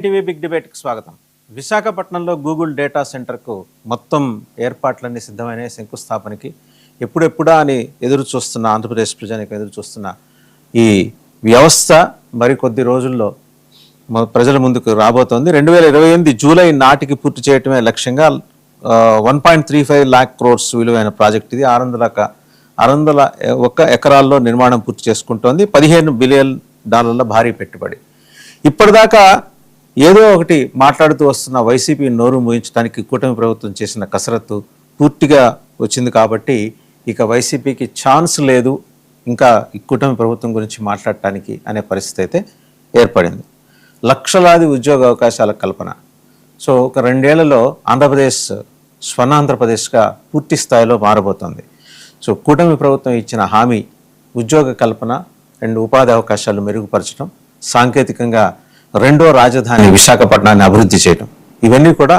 TV big డిబేట్కి స్వాగతం. విశాఖపట్నంలో Google data సెంటర్కు మొత్తం ఏర్పాట్లన్నీ సిద్ధమైన శంకుస్థాపనకి ఎప్పుడెప్పుడా అని ఎదురు చూస్తున్న ఆంధ్రప్రదేశ్ ప్రజానికి ఎదురు చూస్తున్న ఈ వ్యవస్థ మరికొద్ది రోజుల్లో ప్రజల ముందుకు రాబోతోంది. 2028 జూలై నాటికి పూర్తి చేయటమే లక్ష్యంగా 1.35 lakh crores విలువైన ప్రాజెక్ట్ ఇది. 601 ఎకరాల్లో నిర్మాణం పూర్తి చేసుకుంటోంది. $15 బిలియన్ భారీ పెట్టుబడి. ఇప్పటిదాకా ఏదో ఒకటి మాట్లాడుతూ వస్తున్న వైసీపీ నోరు మూయించడానికి కూటమి ప్రభుత్వం చేసిన కసరత్తు పూర్తిగా వచ్చింది కాబట్టి ఇక వైసీపీకి ఛాన్స్ లేదు ఇంకా ఈ కూటమి ప్రభుత్వం గురించి మాట్లాడటానికి అనే పరిస్థితి అయితే ఏర్పడింది. లక్షలాది ఉద్యోగ అవకాశాల కల్పన. సో ఒక 2 ఏళ్లలో ఆంధ్రప్రదేశ్ స్వర్ణాంధ్రప్రదేశ్గా పూర్తి స్థాయిలో మారబోతోంది. సో కూటమి ప్రభుత్వం ఇచ్చిన హామీ ఉద్యోగ కల్పన, 2 ఉపాధి అవకాశాలు మెరుగుపరచడం, సాంకేతికంగా 2వ రాజధాని విశాఖపట్నాన్ని అభివృద్ధి చేయడం, ఇవన్నీ కూడా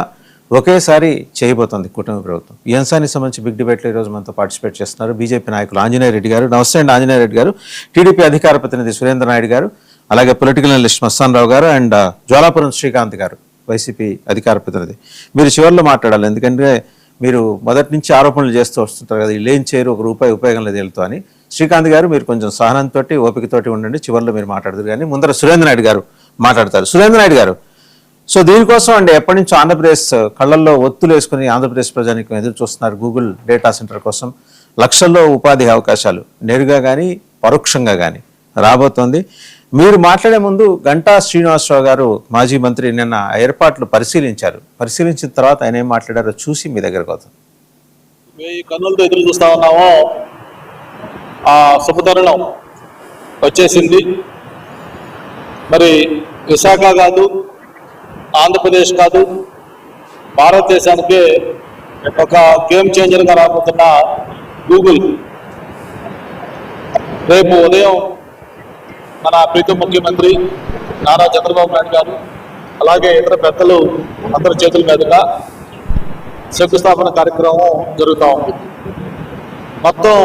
ఒకేసారి చేయబోతోంది కూటమి ప్రభుత్వం. ఈ అంశానికి సంబంధించి బిగ్ డిబేట్లో ఈరోజు మనతో పార్టిసిపేట్ చేస్తున్నారు బీజేపీ నాయకులు ఆంజనేయ రెడ్డి గారు. నమస్తే అండి ఆంజనేయ రెడ్డి గారు. టీడీపీ అధికార ప్రతినిధి సురేంద్ర నాయుడు గారు, అలాగే పొలిటికల్ అనలిస్ట్ మస్తాన్ రావు గారు అండ్ జ్వాలాపురం శ్రీకాంత్ గారు వైసీపీ అధికార ప్రతినిధి. మీరు చివరిలో మాట్లాడాలి, ఎందుకంటే మీరు మొదటి నుంచి ఆరోపణలు చేస్తూ వస్తుంటారు కదా, వీళ్ళు ఏం చేయరు, ₹1 ఉపయోగం లేదు వీళ్ళతో అని. శ్రీకాంత్ గారు మీరు కొంచెం సహనంతో ఓపికతోటి ఉండండి, చివరిలో మీరు మాట్లాడతారు. కానీ ముందర సురేంద్ర నాయుడు గారు మాట్లాడతారు. సురేంద్ర నాయుడు గారు, సో దీనికోసం అండి ఎప్పటి నుంచో ఆంధ్రప్రదేశ్ కళ్ళల్లో ఒత్తులు వేసుకుని ఆంధ్రప్రదేశ్ ప్రజానికి ఎదురు చూస్తున్నారు. గూగుల్ డేటా సెంటర్ కోసం లక్షల్లో ఉపాధి అవకాశాలు నేరుగా కానీ పరోక్షంగా కానీ రాబోతోంది. మీరు మాట్లాడే ముందు గంటా శ్రీనివాసరావు గారు మాజీ మంత్రి నిన్న ఏర్పాట్లు పరిశీలించారు. పరిశీలించిన తర్వాత ఆయన ఏం మాట్లాడారో చూసి మీ దగ్గరకు వద్దాం. కన్నులతో ఎదురు చూస్తా ఉన్నామో ఆ శుభతరుణం వచ్చేసింది. మరి విశాఖ కాదు, ఆంధ్రప్రదేశ్ కాదు, భారతదేశానికి ఒక గేమ్ చేంజర్గా రాబోతున్న గూగుల్ రేపు ఉదయం మన ప్రీతం ముఖ్యమంత్రి నారా చంద్రబాబు నాయుడు గారు అలాగే ఇతర పెద్దలు అందరి చేతుల మీదుగా శంకుస్థాపన కార్యక్రమం జరుగుతూ ఉంది. మొత్తం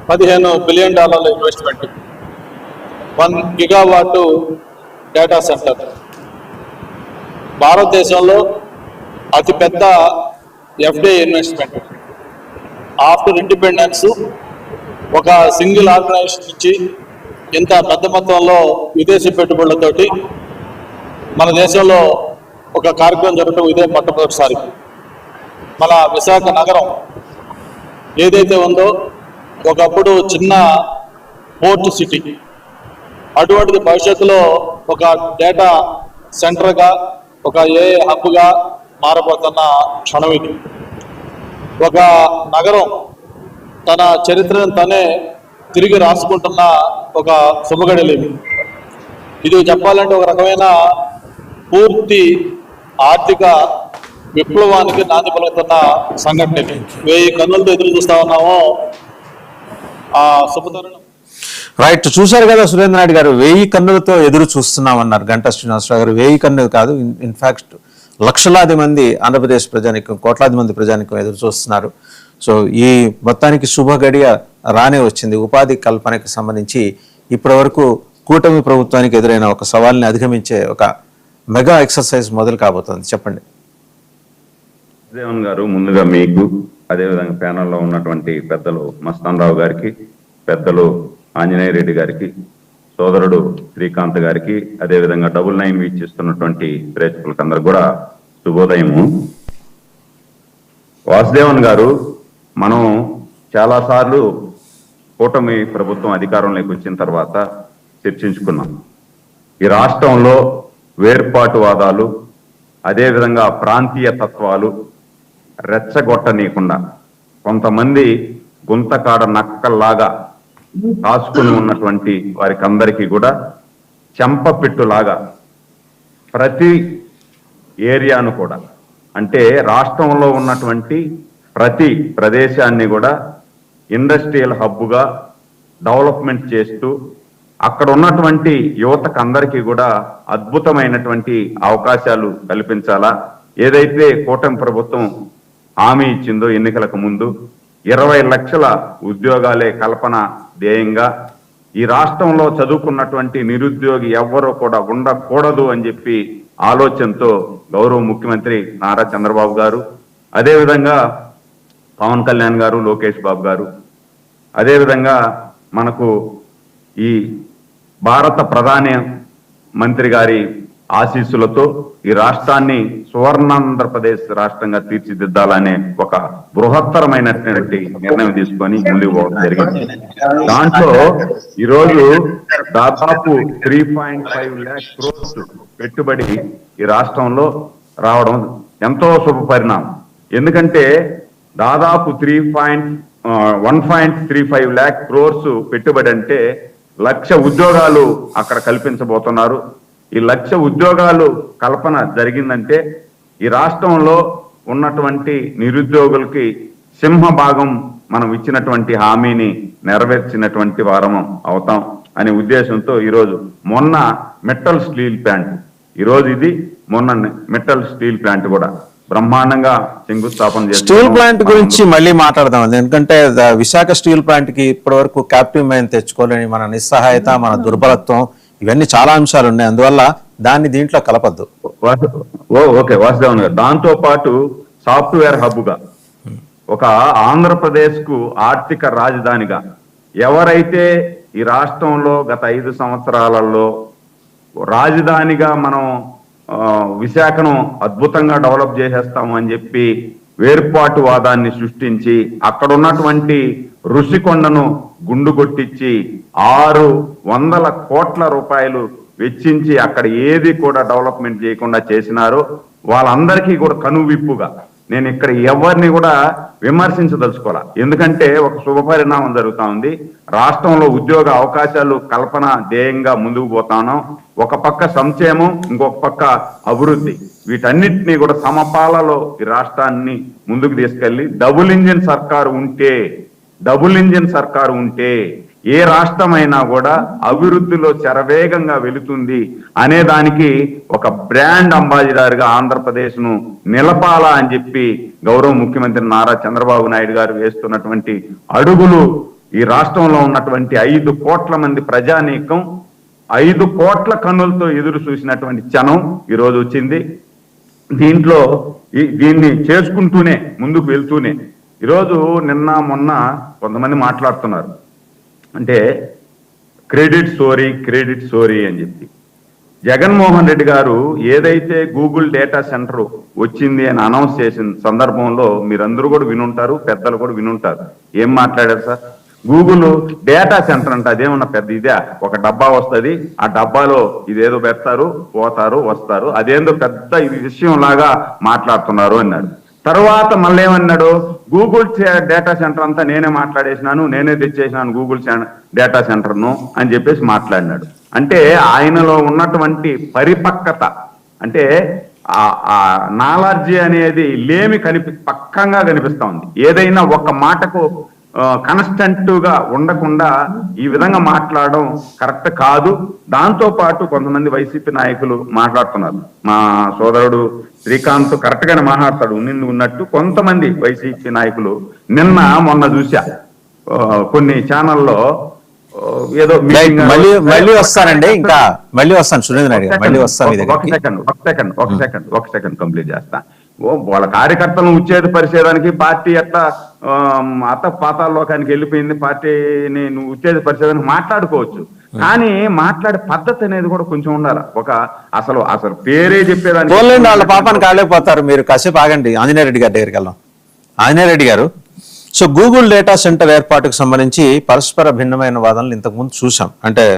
$15 billion investment, 1 gigawatt data centre. భారతదేశంలో అతిపెద్ద ఎఫ్డిఐ ఇన్వెస్ట్మెంట్. ఆఫ్టర్ ఇండిపెండెన్స్ ఒక సింగిల్ ఆర్గనైజేషన్ నుంచి ఇంత పెద్ద మొత్తంలో విదేశీ పెట్టుబడులతోటి మన దేశంలో ఒక కార్యక్రమం జరగడం ఇదే మొట్టమొదటిసారి. మన విశాఖ నగరం ఏదైతే ఉందో ఒకప్పుడు చిన్న పోర్ట్ సిటీ, అటువంటిది భవిష్యత్తులో ఒక డేటా సెంటర్గా, ఒక ఏఐ హబ్గా మారబోతున్న క్షణం ఇది. ఒక నగరం తన చరిత్రను తనే తిరిగి రాసుకుంటున్న ఒక శుభగడిలేవి. ఇది చెప్పాలంటే ఒక రకమైన పూర్తి ఆర్థిక విప్లవానికి నాంది పలుకుతున్న సంఘటన. 1000 కన్నులతో ఎదురు చూస్తా ఉన్నామో ఆ శుభతరుణం. రైట్, చూశారు కదా సురేంద్ర నాయుడు గారు, 1000 కన్నులతో ఎదురు చూస్తున్నామన్నారు గంటా శ్రీనివాసరావు గారు. 1000 కన్నులు కాదు, ఇన్ఫాక్ట్ లక్షలాది మంది ఆంధ్రప్రదేశ్ ప్రజానికం, కోట్లాది మంది ప్రజానికం ఎదురు చూస్తున్నారు. సో ఈ మొత్తానికి శుభ గడియ రానే వచ్చింది. ఉపాధి కల్పనకి సంబంధించి ఇప్పటి వరకు కూటమి ప్రభుత్వానికి ఎదురైన ఒక సవాల్ని అధిగమించే ఒక మెగా ఎక్సర్సైజ్ మొదలు కాబోతోంది. చెప్పండి. దేవన్ గారు, ముందుగా మీకు, అదేవిధంగా ప్యానల్లో ఉన్నటువంటి పెద్దలు మస్తాన్ రావు గారికి, పెద్దలు ఆంజనేయ రెడ్డి గారికి, సోదరుడు శ్రీకాంత్ గారికి, అదేవిధంగా 99 వీక్షిస్తున్నటువంటి ప్రేక్షకులకు అందరు కూడా శుభోదయము. వాసుదేవన్ గారు, మనం చాలాసార్లు కూటమి ప్రభుత్వం అధికారంలోకి వచ్చిన తర్వాత చర్చించుకున్నాం. ఈ రాష్ట్రంలో వేర్పాటువాదాలు, అదేవిధంగా ప్రాంతీయ తత్వాలు రెచ్చగొట్టనీయకుండా కొంతమంది గుంతకాడ నక్కల్లాగా కాసుకుని ఉన్నటువంటి వారికి అందరికీ కూడా చెంపపెట్టులాగా ప్రతి ఏరియాను కూడా, అంటే రాష్ట్రంలో ఉన్నటువంటి ప్రతి ప్రదేశాన్ని కూడా ఇండస్ట్రియల్ హబ్గా డెవలప్మెంట్ చేస్తూ అక్కడ ఉన్నటువంటి యువతకు అందరికీ కూడా అద్భుతమైనటువంటి అవకాశాలు కల్పించాలా. ఏదైతే కూటమి ప్రభుత్వం హామీ ఇచ్చిందో ఎన్నికలకు ముందు 20 లక్షల ఉద్యోగాలే కల్పన ధ్యేయంగా ఈ రాష్ట్రంలో చదువుకున్నటువంటి నిరుద్యోగి ఎవ్వరూ కూడా ఉండకూడదు అని చెప్పి ఆలోచనతో గౌరవ ముఖ్యమంత్రి నారా చంద్రబాబు గారు, అదేవిధంగా పవన్ కళ్యాణ్ గారు, లోకేష్ బాబు గారు, అదేవిధంగా మనకు ఈ భారత ప్రధాని మంత్రి గారి ఆశీస్సులతో ఈ రాష్ట్రాన్ని సువర్ణాంధ్రప్రదేశ్ రాష్ట్రంగా తీర్చిదిద్దాలనే ఒక బృహత్తరమైనటువంటి నిర్ణయం తీసుకొని ముందుకు పోవడం జరిగింది. దాంట్లో ఈరోజు దాదాపు 3.5 lakh crores పెట్టుబడి ఈ రాష్ట్రంలో రావడం ఎంతో శుభ పరిణామం. ఎందుకంటే దాదాపు 1.35 lakh crores పెట్టుబడి అంటే 1,00,000 ఉద్యోగాలు అక్కడ కల్పించబోతున్నారు. ఈ 1,00,000 ఉద్యోగాలు కల్పన జరిగిందంటే ఈ రాష్ట్రంలో ఉన్నటువంటి నిరుద్యోగులకి సింహభాగం మనం ఇచ్చినటువంటి హామీని నెరవేర్చినటువంటి వారం అవుతాం అనే ఉద్దేశంతో ఈరోజు మొన్న మెటల్ స్టీల్ ప్లాంట్, ఈరోజు ఇది మొన్న మెటల్ స్టీల్ ప్లాంట్ కూడా బ్రహ్మాండంగా శంకుస్థాపన చేస్తాం. స్టీల్ ప్లాంట్ గురించి మళ్ళీ మాట్లాడదాం. ఎందుకంటే విశాఖ స్టీల్ ప్లాంట్ కి ఇప్పటి వరకు క్యాప్టివ్ మైన్ తెచ్చుకోలేని మన నిస్సహాయత, మన దుర్బలత్వం, ఇవన్నీ చాలా అంశాలు ఉన్నాయి. అందువల్ల దాన్ని దీంట్లో కలపద్దు. ఓకే వాసుదేవన్ గారు, దాంతో పాటు సాఫ్ట్వేర్ హబ్ గా ఒక ఆంధ్రప్రదేశ్ కు ఆర్థిక రాజధానిగా ఎవరైతే ఈ రాష్ట్రంలో గత 5 సంవత్సరాలలో రాజధానిగా మనం విశాఖను అద్భుతంగా డెవలప్ చేసేస్తాము అని చెప్పి వేర్పాటు వాదాన్ని సృష్టించి అక్కడ ఉన్నటువంటి ఋషికొండను గుండు కొట్టించి 600 కోట్ల రూపాయలు వెచ్చించి అక్కడ ఏది కూడా డెవలప్మెంట్ చేయకుండా చేసినారో వాళ్ళందరికీ కూడా కనువిప్పుగా నేను ఇక్కడ ఎవరిని కూడా విమర్శించదలుచుకోవాలా. ఎందుకంటే ఒక శుభ పరిణామం జరుగుతా ఉంది. రాష్ట్రంలో ఉద్యోగ అవకాశాలు కల్పన ధ్యేయంగా ముందుకు పోతాను. ఒక పక్క సంక్షేమం, ఇంకొక పక్క అభివృద్ధి, వీటన్నిటినీ కూడా సమపాలలో ఈ రాష్ట్రాన్ని ముందుకు తీసుకెళ్లి డబుల్ ఇంజిన్ సర్కారు ఉంటే ఏ రాష్ట్రమైనా కూడా అభివృద్ధిలో శరవేగంగా వెళుతుంది అనే దానికి ఒక బ్రాండ్ అంబాసిడర్ గా ఆంధ్రప్రదేశ్ ను నిలపాలా అని చెప్పి గౌరవ ముఖ్యమంత్రి నారా చంద్రబాబు నాయుడు గారు వేస్తున్నటువంటి అడుగులు ఈ రాష్ట్రంలో ఉన్నటువంటి 5 కోట్ల మంది ప్రజానీకం 5 కోట్ల కన్నులతో ఎదురు చూసినటువంటి క్షణం ఈరోజు వచ్చింది. దీంట్లో దీన్ని చేసుకుంటూనే ముందుకు వెళ్తూనే ఈరోజు నిన్న మొన్న కొంతమంది మాట్లాడుతున్నారు, అంటే క్రెడిట్ స్టోరీ అని చెప్పి. జగన్మోహన్ రెడ్డి గారు ఏదైతే గూగుల్ డేటా సెంటర్ వచ్చింది అని అనౌన్స్ చేసిన సందర్భంలో మీరందరూ కూడా వినుంటారు, పెద్దలు కూడా వినుంటారు. ఏం మాట్లాడారు సార్? గూగుల్ డేటా సెంటర్ అంటే అదేమన్నా పెద్ద ఇదే, ఒక డబ్బా వస్తుంది, ఆ డబ్బాలో ఇదేదో పెడతారు, పోతారు, వస్తారు, అదేందో పెద్ద ఇది విషయం లాగా మాట్లాడుతున్నారు అన్నాడు. తర్వాత మళ్ళీ ఏమన్నాడు, గూగుల్ డేటా సెంటర్ అంతా నేనే మాట్లాడేసినాను, నేనే తెచ్చేసినాను గూగుల్ డేటా సెంటర్ను అని చెప్పేసి మాట్లాడినాడు. అంటే ఆయనలో ఉన్నటువంటి పరిపక్వత, అంటే ఆ నాలెడ్జి అనేది లేమి పక్కంగా కనిపిస్తా ఉంది. ఏదైనా ఒక మాటకు కాన్స్టెంట్ గా ఉండకుండా ఈ విధంగా మాట్లాడడం కరెక్ట్ కాదు. దాంతో పాటు కొంతమంది వైసీపీ నాయకులు మాట్లాడుతున్నారు. మా సోదరుడు శ్రీకాంత్ కరెక్ట్ గానే మాట్లాడతాడు ఉన్నట్టు. కొంతమంది వైసీపీ నాయకులు మొన్న చూసా కొన్ని ఛానల్లో ఏదో మళ్ళీ వస్తానండి, ఇంకా మళ్ళీ వస్తాను సురేంద్ర నాయుడు గారు, మళ్ళీ వస్తాను. ఒక సెకండ్ కంప్లీట్ చేస్తా. వాళ్ళ కార్యకర్తలను ఉచ్ఛేదపరిచేదానికి పార్టీ ఎట్లా పాతాళలోకానికి వెళ్ళిపోయింది, పార్టీని నువ్వు ఉచ్ఛేదపరిచేదానికి మాట్లాడుకోవచ్చు, కానీ మాట్లాడే పద్ధతి అనేది కూడా కొంచెం ఉండాలి. అసలు పేరే చెప్పేదానికి వాళ్ళ పాపాన్ని కాలేకపోతారు. మీరు కాసేపు ఆగండి, ఆంజనేయ రెడ్డి గారి దగ్గరికి వెళ్దాం. ఆంజనేయ రెడ్డి గారు, సో గూగుల్ డేటా సెంటర్ ఏర్పాటుకు సంబంధించి పరస్పర భిన్నమైన వాదనలు ఇంతకుముందు చూసాం. అంటే